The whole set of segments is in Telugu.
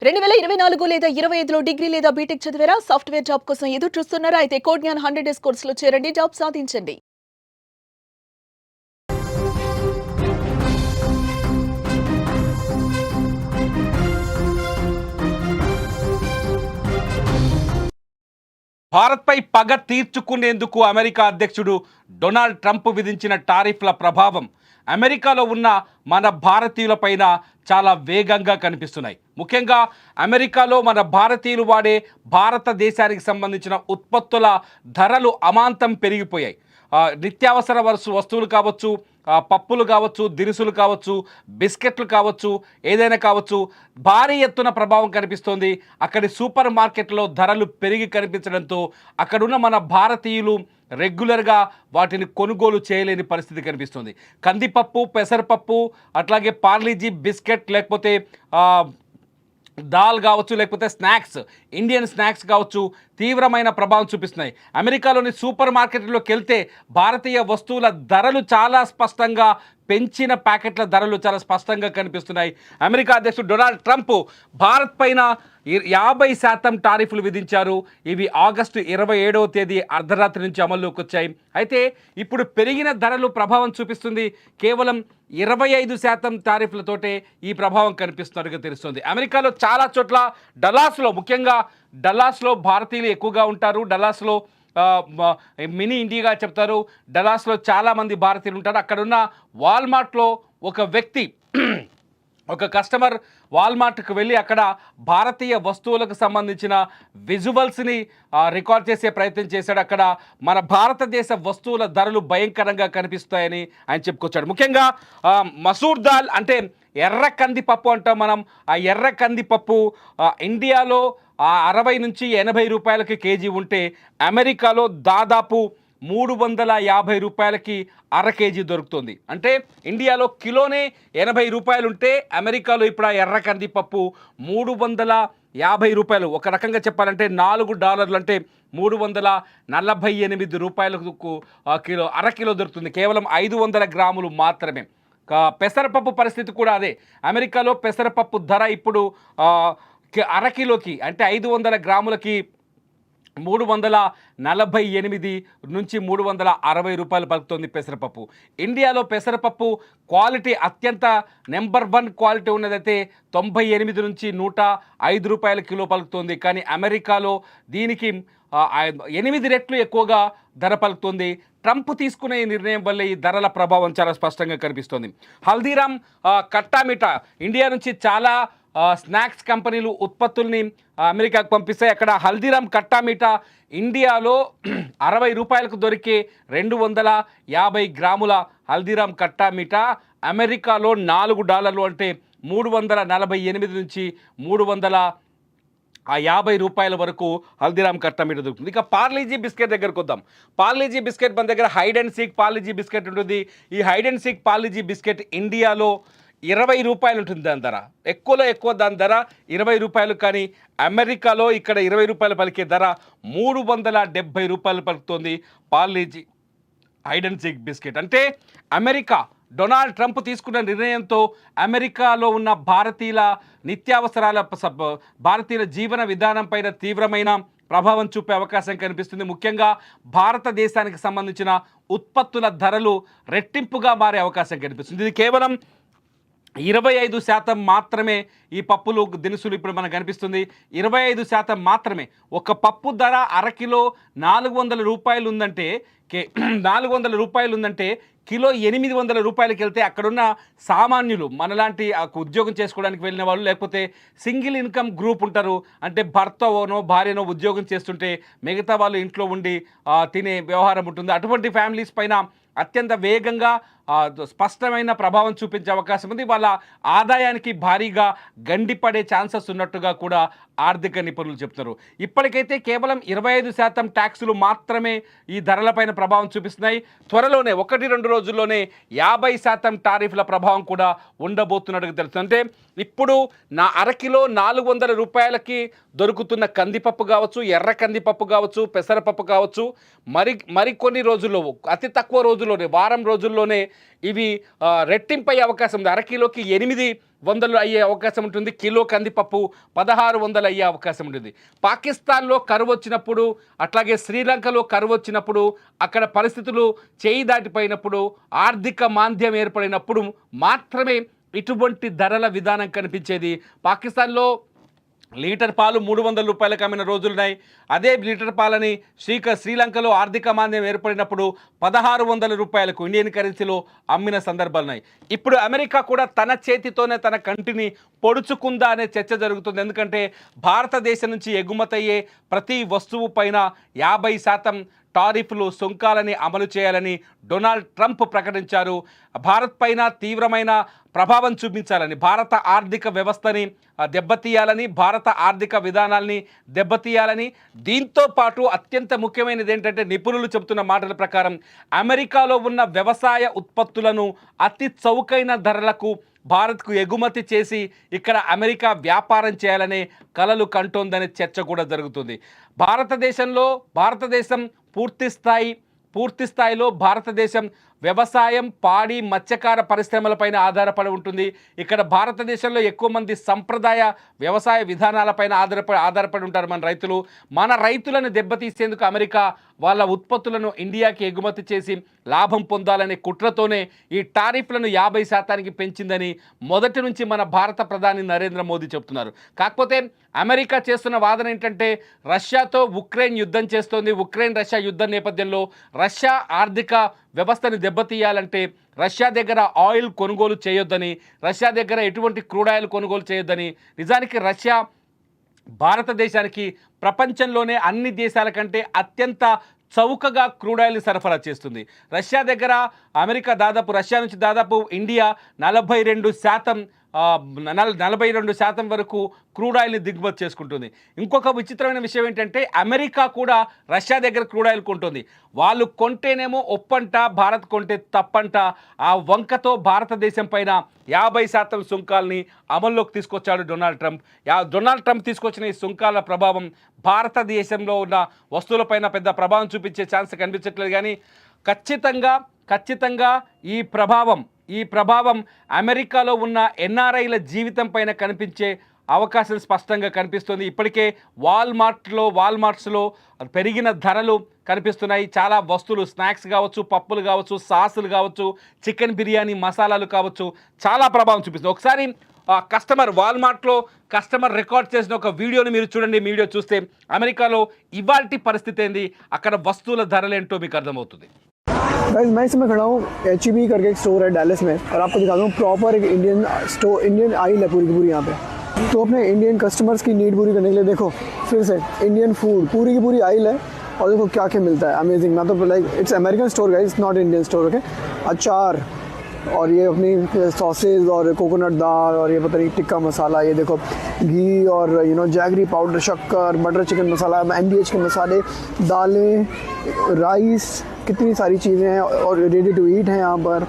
2024 లేదా 25లో డిగ్రీ లేదా బీటెక్ చదివారా? సాఫ్ట్‌వేర్ జాబ్ కోసం ఎదురు చూస్తున్నారా? అయితే కోడ్ జ్ఞాన్ 100 డేస్ కోర్సులో చేరండి. జాబ్ సాధించండి. భారత్పై పగ తీర్చుకునేందుకు అమెరికా అధ్యక్షుడు డొనాల్డ్ ట్రంప్ విధించిన టారిఫ్ల ప్రభావం అమెరికాలో ఉన్న మన భారతీయులపైన చాలా వేగంగా కనిపిస్తున్నాయి. ముఖ్యంగా అమెరికాలో మన భారతీయులు వాడే భారతదేశానికి సంబంధించిన ఉత్పత్తుల ధరలు అమాంతం పెరిగిపోయాయి. నిత్యావసర వస్తువులు కావచ్చు, పప్పులు కావచ్చు, దినుసులు కావచ్చు, బిస్కెట్లు కావచ్చు, ఏదైనా కావచ్చు, భారీ ఎత్తున ప్రభావం కనిపిస్తోంది. అక్కడి సూపర్ మార్కెట్లో ధరలు పెరిగి కనిపించడంతో అక్కడున్న మన భారతీయులు రెగ్యులర్గా వాటిని కొనుగోలు చేయలేని పరిస్థితి కనిపిస్తుంది. కందిపప్పు, పెసరపప్పు, అట్లాగే పార్లీజీ బిస్కెట్, లేకపోతే దాల్ కావచ్చు, లేకపోతే స్నాక్స్, ఇండియన్ స్నాక్స్ కావచ్చు, తీవ్రమైన ప్రభావం చూపిస్తున్నాయి. అమెరికాలోని సూపర్ మార్కెట్లోకి వెళ్తే భారతీయ వస్తువుల ధరలు చాలా స్పష్టంగా పెంచిన ప్యాకెట్ల ధరలు చాలా స్పష్టంగా కనిపిస్తున్నాయి. అమెరికా అధ్యక్షుడు డొనాల్డ్ ట్రంప్ భారత్ పైన 50% టారిఫ్లు విధించారు. ఇవి ఆగస్టు 27వ తేదీ అర్ధరాత్రి నుంచి అమల్లోకి వచ్చాయి. అయితే ఇప్పుడు పెరిగిన ధరలు ప్రభావం చూపిస్తుంది. కేవలం 25% టారిఫ్లతోటే ఈ ప్రభావం కనిపిస్తున్నట్టుగా తెలుస్తుంది. అమెరికాలో చాలా చోట్ల డల్లాస్లో, ముఖ్యంగా డల్లాస్లో భారతీయులు ఎక్కువగా ఉంటారు. డల్లాస్లో మినీ ఇండియాగా చెప్తారు. డల్లాస్లో చాలామంది భారతీయులు ఉంటారు. అక్కడున్న వాల్మార్ట్లో ఒక వ్యక్తి, ఒక కస్టమర్ వాల్మార్ట్కి వెళ్ళి అక్కడ భారతీయ వస్తువులకు సంబంధించిన విజువల్స్ని రికార్డ్ చేసే ప్రయత్నం చేశాడు. అక్కడ మన భారతదేశ వస్తువుల ధరలు భయంకరంగా కనిపిస్తాయని ఆయన చెప్పుకొచ్చాడు. ముఖ్యంగా మసూర్ దాల్ అంటే ఎర్ర కందిపప్పు అంటాం మనం. ఆ ఎర్ర కందిపప్పు ఇండియాలో 60 నుంచి 80 రూపాయలకి కేజీ ఉంటే అమెరికాలో దాదాపు 350 రూపాయలకి అర కేజీ దొరుకుతుంది. అంటే ఇండియాలో కిలోనే 80 రూపాయలు ఉంటే అమెరికాలో ఇప్పుడు ఆ ఎర్ర కందిపప్పు 350 రూపాయలు. ఒక రకంగా చెప్పాలంటే $4 అంటే 348 రూపాయలకు కిలో, అర కిలో దొరుకుతుంది. కేవలం 500 గ్రాములు మాత్రమే. పెసరపప్పు పరిస్థితి కూడా అదే. అమెరికాలో పెసరపప్పు ధర ఇప్పుడు అరకిలోకి అంటే 500 గ్రాములకి 348 నుంచి 360 రూపాయలు పలుకుతుంది పెసరపప్పు. ఇండియాలో పెసరపప్పు క్వాలిటీ అత్యంత నెంబర్ 1 క్వాలిటీ ఉన్నదైతే 98 నుంచి 105 రూపాయల కిలో పలుకుతుంది. కానీ అమెరికాలో దీనికి 8 రెట్లు ఎక్కువగా ధర పలుకుతుంది. ట్రంప్ తీసుకునే ఈ నిర్ణయం వల్ల ఈ ధరల ప్రభావం చాలా స్పష్టంగా కనిపిస్తుంది. హల్దీరామ్ కట్టా మీఠా ఇండియా నుంచి చాలా స్నాక్స్ కంపెనీలు ఉత్పత్తుల్ని అమెరికాకు పంపిస్తాయి. అక్కడ హల్దీరామ్ కట్టా మీఠా ఇండియాలో 60 రూపాయలకు దొరికే 250 గ్రాముల హల్దీరామ్ కట్టా మీఠా అమెరికాలో $4 అంటే 348 నుంచి 350 రూపాయల వరకు హల్దీరామ్ కట్టా మీఠా దొరుకుతుంది. ఇక పార్లీజీ బిస్కెట్ దగ్గరకు వద్దాం. పార్లీజీ బిస్కెట్ మన దగ్గర hide and seek Parle-G biscuit ఉంటుంది. ఈ hide and seek Parle-G biscuit ఇండియాలో 20 రూపాయలు ఉంటుంది దాని ధర. ఎక్కువలో ఎక్కువ దాని ధర 20 రూపాయలు. కానీ అమెరికాలో ఇక్కడ 20 రూపాయలు పలికే ధర 370 రూపాయలు పలుకుతుంది Parle-G hide and seek biscuit. అంటే అమెరికా డొనాల్డ్ ట్రంప్ తీసుకున్న నిర్ణయంతో అమెరికాలో ఉన్న భారతీయుల నిత్యావసరాల భారతీయుల జీవన విధానం పైన తీవ్రమైన ప్రభావం చూపే అవకాశం కనిపిస్తుంది. ముఖ్యంగా భారతదేశానికి సంబంధించిన ఉత్పత్తుల ధరలు రెట్టింపుగా మారే అవకాశం కనిపిస్తుంది. ఇది కేవలం 25% మాత్రమే. ఈ పప్పులు దినుసులు ఇప్పుడు మనకు కనిపిస్తుంది 25% మాత్రమే. ఒక పప్పు ధర అరకిలో 400 రూపాయలు ఉందంటే 400 రూపాయలు ఉందంటే కిలో 800 రూపాయలకి వెళ్తే అక్కడున్న సామాన్యులు, మనలాంటి ఉద్యోగం చేసుకోవడానికి వెళ్ళిన వాళ్ళు, లేకపోతే సింగిల్ ఇన్కమ్ గ్రూప్ ఉంటారు, అంటే భర్తనో భార్యనో ఉద్యోగం చేస్తుంటే మిగతా వాళ్ళు ఇంట్లో ఉండి తినే వ్యవహారం ఉంటుంది. అటువంటి ఫ్యామిలీస్ పైన అత్యంత వేగంగా స్పష్టమైన ప్రభావం చూపించే అవకాశం ఉంది. వాళ్ళ ఆదాయానికి భారీగా గండిపడే ఛాన్సెస్ ఉన్నట్టుగా కూడా ఆర్థిక నిపుణులు చెప్తున్నారు. ఇప్పటికైతే కేవలం 25% ట్యాక్సులు మాత్రమే ఈ ధరలపైన ప్రభావం చూపిస్తున్నాయి. త్వరలోనే 1-2 రోజుల్లోనే 50% టారిఫ్ల ప్రభావం కూడా ఉండబోతున్నట్టుగా తెలుస్తుంది. అంటే ఇప్పుడు అరకిలో 400 రూపాయలకి దొరుకుతున్న కందిపప్పు కావచ్చు, ఎర్ర కందిపప్పు కావచ్చు, పెసరపప్పు కావచ్చు, మరికొన్ని రోజుల్లో, అతి తక్కువ రోజుల్లోనే, వారం రోజుల్లోనే ఇవి రెట్టింపయ్యే అవకాశం ఉంది. అరకిలోకి వందలు అయ్యే అవకాశం ఉంటుంది. కిలో కందిపప్పు 1600 అయ్యే అవకాశం ఉంటుంది. పాకిస్తాన్లో కరువు వచ్చినప్పుడు, అట్లాగే శ్రీలంకలో కరువు వచ్చినప్పుడు, అక్కడ పరిస్థితులు చేయి దాటిపోయినప్పుడు, ఆర్థిక మాంద్యం ఏర్పడినప్పుడు మాత్రమే ఇటువంటి ధరల విధానం కనిపించేది. పాకిస్తాన్లో లీటర్ పాలు 300 రూపాయలకు అమ్మిన రోజులున్నాయి. అదే లీటర్ పాలని శ్రీలంకలో ఆర్థిక మాంద్యం ఏర్పడినప్పుడు 1600 రూపాయలకు ఇండియన్ కరెన్సీలో అమ్మిన సందర్భాలున్నాయి. ఇప్పుడు అమెరికా కూడా తన చేతితోనే తన కంటిని పొడుచుకుందా అనే చర్చ జరుగుతుంది. ఎందుకంటే భారతదేశం నుంచి ఎగుమతయ్యే ప్రతి వస్తువు పైన 50% టారిఫ్లు, సుంకాలని అమలు చేయాలని డొనాల్డ్ ట్రంప్ ప్రకటించారు. భారత్ పైన తీవ్రమైన ప్రభావం చూపించాలని, భారత ఆర్థిక వ్యవస్థని దెబ్బతీయాలని, భారత ఆర్థిక విధానాల్ని దెబ్బతీయాలని, దీంతో పాటు అత్యంత ముఖ్యమైనది ఏంటంటే నిపుణులు చెబుతున్న మాటల ప్రకారం అమెరికాలో ఉన్న వ్యవసాయ ఉత్పత్తులను అతి చౌకైన ధరలకు భారత్కు ఎగుమతి చేసి ఇక్కడ అమెరికా వ్యాపారం చేయాలనే కలలు కంటోందనే చర్చ కూడా జరుగుతుంది. భారతదేశం పూర్తి స్థాయిలో భారతదేశం వ్యవసాయం, పాడి, మత్స్యకార పరిశ్రమలపైన ఆధారపడి ఉంటుంది. ఇక్కడ భారతదేశంలో ఎక్కువ మంది సంప్రదాయ వ్యవసాయ విధానాలపైన ఆధారపడి ఉంటారు మన రైతులను దెబ్బతీసేందుకు అమెరికా వాళ్ళ ఉత్పత్తులను ఇండియాకి ఎగుమతి చేసి లాభం పొందాలనే కుట్రతోనే ఈ టారిఫ్లను 50%కి పెంచిందని మొదటి నుంచి మన భారత ప్రధాని నరేంద్ర మోదీ చెప్తున్నారు. కాకపోతే అమెరికా చేస్తున్న వాదన ఏంటంటే రష్యాతో ఉక్రెయిన్ యుద్ధం చేస్తోంది. ఉక్రెయిన్ రష్యా యుద్ధం నేపథ్యంలో రష్యా ఆర్థిక వ్యవస్థని దెబ్బతీయాలంటే రష్యా దగ్గర ఆయిల్ కొనుగోలు చేయొద్దని, రష్యా దగ్గర ఎటువంటి క్రూడ్ ఆయిల్ కొనుగోలు చేయొద్దని. నిజానికి రష్యా భారతదేశానికి ప్రపంచంలోనే అన్ని దేశాల కంటే అత్యంత చౌకగా క్రూడ్ ఆయిల్ సరఫరా చేస్తుంది. రష్యా నుంచి దాదాపు ఇండియా 42% వరకు క్రూడ్ ఆయిల్ని దిగుమతి చేసుకుంటుంది. ఇంకొక విచిత్రమైన విషయం ఏంటంటే అమెరికా కూడా రష్యా దగ్గర క్రూడ్ ఆయిల్ కొంటుంది. వాళ్ళు కొంటేనేమో ఒప్పంట, భారత్ కొంటే తప్పంట. ఆ వంకతో భారతదేశం పైన 50% సుంకాల్ని అమల్లోకి తీసుకొచ్చాడు డొనాల్డ్ ట్రంప్. డొనాల్డ్ ట్రంప్ తీసుకొచ్చిన ఈ సుంకాల ప్రభావం భారతదేశంలో ఉన్న వస్తువులపైన పెద్ద ప్రభావం చూపించే ఛాన్స్ కనిపించట్లేదు. కానీ ఖచ్చితంగా ఈ ప్రభావం అమెరికాలో ఉన్న ఎన్ఆర్ఐల జీవితం పైన కనిపించే అవకాశాలు స్పష్టంగా కనిపిస్తుంది. ఇప్పటికే వాల్మార్ట్స్లో పెరిగిన ధరలు కనిపిస్తున్నాయి. చాలా వస్తువులు, స్నాక్స్ కావచ్చు, పప్పులు కావచ్చు, సాసులు కావచ్చు, చికెన్ బిర్యానీ మసాలాలు కావచ్చు, చాలా ప్రభావం చూపిస్తుంది. ఒకసారి వాల్మార్ట్లో కస్టమర్ రికార్డ్ చేసిన ఒక వీడియోని మీరు చూడండి. వీడియో చూస్తే అమెరికాలో ఇవాల్టి పరిస్థితి ఏంది, అక్కడ వస్తువుల ధరలేంటో మీకు అర్థమవుతుంది. गाइस मैं इस समय खड़ा हूँ HEB करके एक स्टोर है डैलस में, और आपको दिखाता हूँ प्रॉपर एक इंडियन आइल है पूरी की पूरी यहाँ पे. तो अपने इंडियन कस्टमर्स की नीड पूरी करने के लिए देखो फिर से इंडियन फूड पूरी की पूरी आइल है. और देखो क्या क्या मिलता है, अमेजिंग. मैं तो like it's American store guys, not Indian store. Okay, अचार और ये अपनी सॉसेज और कोकोनट दाल और ये पता नहीं टिक्का मसाला, ये देखो घी और जैगरी पाउडर, शक्कर, बटर चिकन मसाला, MDH के मसाले, दालें, राइस, कितनी सारी चीज़ें हैं और रेडी टू ईट हैं यहाँ पर.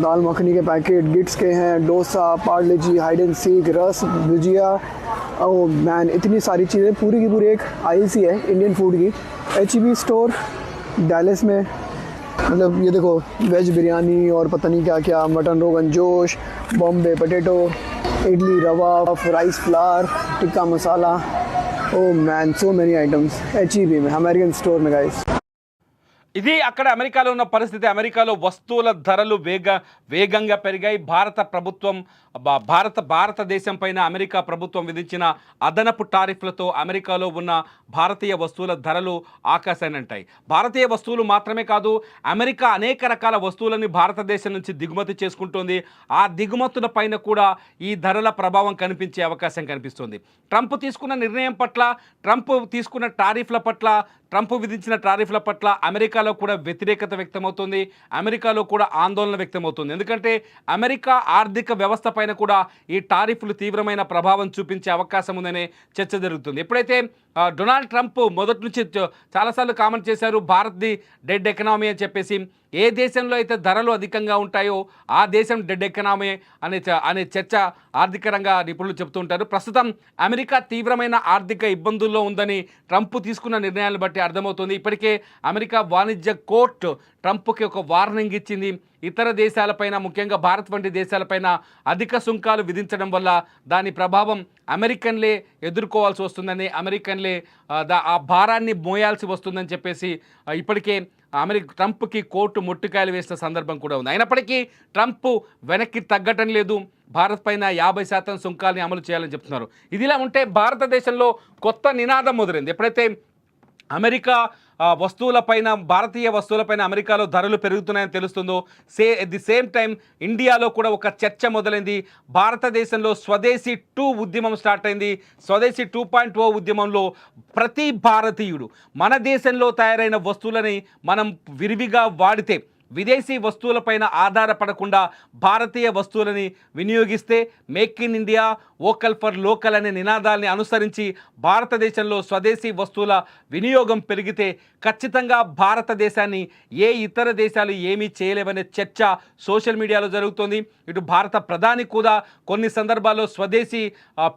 दाल मखनी के पैकेट, गिट्स के हैं, डोसा, पार्ले जी, हाइड एंड सीक, रस, भुजिया. ओह मैन, इतनी सारी चीज़ें पूरी की पूरी एक आइल सी है इंडियन फूड की. HEB स्टोर डैलस में. मतलब ये देखो वेज बिरयानी और पता नहीं क्या क्या, mutton rogan josh, Bombay potato, idli rava, rice flour, tikka masala. Oh man, so many items HEB में, अमेरिकन स्टोर में गाइस. ఇది అక్కడ అమెరికాలో ఉన్న పరిస్థితి. అమెరికాలో వస్తువుల ధరలు వేగంగా పెరిగాయి. భారతదేశం పైన అమెరికా ప్రభుత్వం విధించిన అదనపు టారిఫ్లతో అమెరికాలో ఉన్న భారతీయ వస్తువుల ధరలు ఆకాశాన్ని అంటాయి. భారతీయ వస్తువులు మాత్రమే కాదు, అమెరికా అనేక రకాల వస్తువులని భారతదేశం నుంచి దిగుమతి చేసుకుంటోంది. ఆ దిగుమతుల పైన కూడా ఈ ధరల ప్రభావం కనిపించే అవకాశం కనిపిస్తుంది. ట్రంప్ తీసుకున్న ట్రంప్ విధించిన టారిఫ్ల పట్ల అమెరికాలో కూడా వ్యతిరేకత వ్యక్తమవుతుంది. అమెరికాలో కూడా ఆందోళన వ్యక్తమవుతుంది. ఎందుకంటే అమెరికా ఆర్థిక వ్యవస్థ పైన కూడా ఈ టారిఫ్లు తీవ్రమైన ప్రభావం చూపించే అవకాశం ఉందనే చర్చ జరుగుతుంది. ఎప్పుడైతే డొనాల్డ్ ట్రంప్ మొదటి నుంచి చాలాసార్లు కామెంట్ చేశారు, భారత్ది డెడ్ ఎకనామీ అని చెప్పేసి, ఏ దేశంలో అయితే ధరలు అధికంగా ఉంటాయో ఆ దేశం డెడ్ ఎకనామీ అనే చర్చ ఆర్థిక రంగ నిపుణులు చెబుతుంటారు. ప్రస్తుతం అమెరికా తీవ్రమైన ఆర్థిక ఇబ్బందుల్లో ఉందని ట్రంప్ తీసుకున్న నిర్ణయాలను బట్టి అర్థమవుతుంది. ఇప్పటికే అమెరికా వాణిజ్య కోర్టు ట్రంప్కి ఒక వార్నింగ్ ఇచ్చింది. ఇతర దేశాలపైన, ముఖ్యంగా భారత్ వంటి దేశాలపైన అధిక సుంకాలు విధించడం వల్ల దాని ప్రభావం అమెరికన్లే ఎదుర్కోవాల్సి వస్తుందని, అమెరికన్లే ఆ భారాన్ని మోయాల్సి వస్తుందని చెప్పేసి ఇప్పటికే ట్రంప్కి కోర్టు మొట్టికాయలు వేసిన సందర్భం కూడా ఉంది. అయినప్పటికీ ట్రంప్ వెనక్కి తగ్గటం లేదు. భారత్ పైన 50% సుంకాల్ని అమలు చేయాలని చెప్తున్నారు. ఇదిలా ఉంటే భారతదేశంలో కొత్త నినాదం మొదలైంది. ఎప్పుడైతే అమెరికా వస్తువులపైన, భారతీయ వస్తువులపైన అమెరికాలో ధరలు పెరుగుతున్నాయని తెలుస్తుందో, ఎట్ ది సేమ్ టైం ఇండియాలో కూడా ఒక చర్చ మొదలైంది. భారతదేశంలో స్వదేశీ 2 ఉద్యమం స్టార్ట్ అయింది. స్వదేశీ 2.0 ఉద్యమంలో ప్రతి భారతీయుడు మన దేశంలో తయారైన వస్తువులని మనం విరివిగా వాడితే, విదేశీ వస్తువులపైన ఆధారపడకుండా భారతీయ వస్తువులని వినియోగిస్తే, make in India, vocal for local అనే నినాదాల్ని అనుసరించి భారతదేశంలో స్వదేశీ వస్తువుల వినియోగం పెరిగితే ఖచ్చితంగా భారతదేశాన్ని ఏ ఇతర దేశాలు ఏమీ చేయలేవనే చర్చ సోషల్ మీడియాలో జరుగుతోంది. ఇటు భారత ప్రధాని కూడా కొన్ని సందర్భాల్లో స్వదేశీ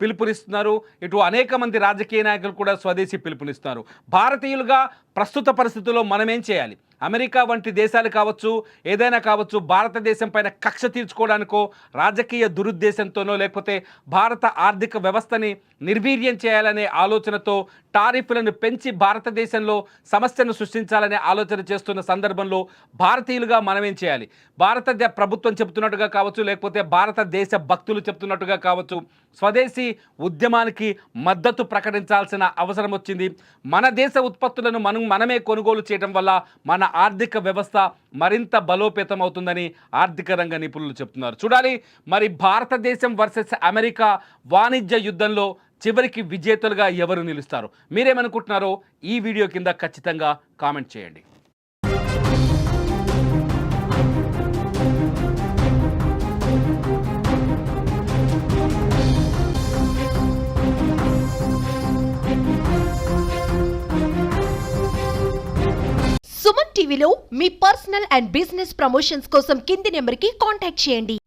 పిలుపునిస్తున్నారు. ఇటు అనేక మంది రాజకీయ నాయకులు కూడా స్వదేశీ పిలుపునిస్తున్నారు. భారతీయులుగా ప్రస్తుత పరిస్థితుల్లో మనమేం చేయాలి? అమెరికా వంటి దేశాలు కావచ్చు, ఏదైనా కావచ్చు, భారతదేశం పైన కక్ష తీర్చుకోవడానికో, రాజకీయ దురుద్దేశంతోనో, లేకపోతే భారత ఆర్థిక వ్యవస్థని నిర్వీర్యం చేయాలనే ఆలోచనతో టారిఫ్లను పెంచి భారతదేశంలో సమస్యను సృష్టించాలనే ఆలోచన చేస్తున్న సందర్భంలో భారతీయులుగా మనమేం చేయాలి? భారత ప్రభుత్వం చెప్తున్నట్టుగా కావచ్చు, లేకపోతే భారతదేశ భక్తులు చెప్తున్నట్టుగా కావచ్చు, స్వదేశీ ఉద్యమానికి మద్దతు ప్రకటించాల్సిన అవసరం వచ్చింది. మన దేశ ఉత్పత్తులను మనమే కొనుగోలు చేయడం వల్ల మన ఆర్థిక వ్యవస్థ మరింత బలోపేతం అవుతుందని ఆర్థిక రంగ నిపుణులు చెప్తున్నారు. చూడాలి మరి భారతదేశం వర్సెస్ అమెరికా వాణిజ్య యుద్ధంలో చివరికి విజేతలుగా ఎవరు నిలుస్తారు? మీరేమనుకుంటున్నారో ఈ వీడియో కింద ఖచ్చితంగా కామెంట్ చేయండి. సుమన్ టీవీలో మీ పర్సనల్ అండ్ బిజినెస్ ప్రమోషన్స్ కోసం కింది నెంబర్కి కాంటాక్ట్ చేయండి.